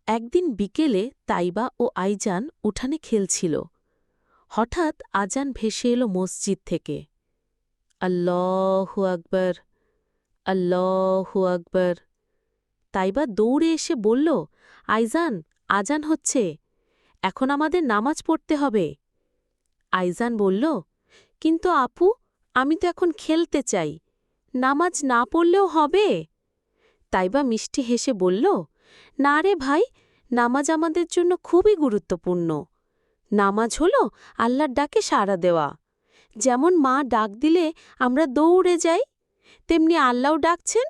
একদিন বিকেলে তাইবা ও আইজান উঠানে খেলছিল। হঠাৎ আজান ভেসে এলো মসজিদ থেকে। আল্লাহু আকবার, আল্লাহু আকবার। তাইবা দৌড়ে এসে বলল, আইজান, আজান হচ্ছে, এখন আমাদের নামাজ পড়তে হবে। আইজান বলল, কিন্তু আপু, আমি তো এখন খেলতে চাই, নামাজ না পড়লেও হবে? তাইবা মিষ্টি হেসে বলল, না রে ভাই, নামাজ আমাদের জন্য খুবই গুরুত্বপূর্ণ। নামাজ হল আল্লাহর ডাকে সাড়া দেওয়া। যেমন মা ডাক দিলে আমরা দৌড়ে যাই, তেমনি আল্লাহও ডাকছেন,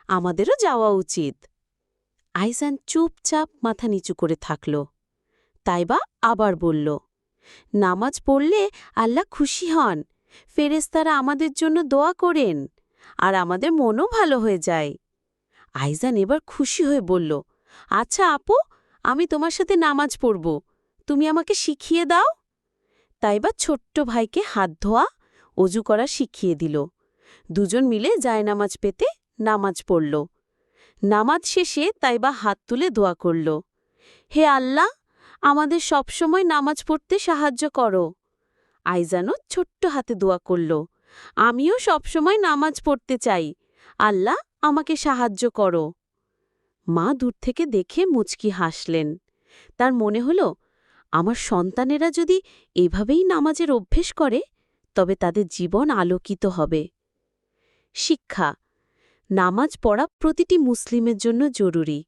আমাদেরও যাওয়া উচিত। আইজান চুপচাপ মাথা নিচু করে থাকল। তাইবা আবার বলল, নামাজ পড়লে আল্লাহ খুশি হন, ফেরেশতারা আমাদের জন্য দোয়া করেন, আর আমাদের মনও ভালো হয়ে যায়। আইজান এবার খুশি হয়ে বলল, আচ্ছা আপু, আমি তোমার সাথে নামাজ পড়ব, তুমি আমাকে শিখিয়ে দাও। তাইবা ছোট্ট ভাইকে হাত ধোয়া, অজু করা শিখিয়ে দিল। দুজন মিলে জায়নামাজ পেতে নামাজ পড়ল। নামাজ শেষে তাইবা হাত তুলে দোয়া করল, হে আল্লাহ, আমাদের সবসময় নামাজ পড়তে সাহায্য করো। আইজানও ছোট্ট হাতে দোয়া করল, আমিও সবসময় নামাজ পড়তে চাই, আল্লাহ আমাকে সাহায্য করো। মা দূর থেকে দেখে মুচকি হাসলেন। তার মনে হল, আমার সন্তানেরা যদি এভাবেই নামাজের অভ্যেস করে, তবে তাদের জীবন আলোকিত হবে। শিক্ষা: নামাজ পড়া প্রতিটি মুসলিমের জন্য জরুরি।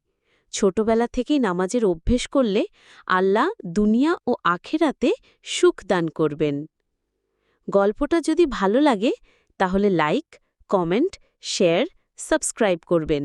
ছোটবেলা থেকেই নামাজের অভ্যেস করলে আল্লাহ দুনিয়া ও আখেরাতে সুখ দান করবেন। গল্পটা যদি ভালো লাগে তাহলে লাইক, কমেন্ট, শেয়ার, সাবস্ক্রাইব করবেন।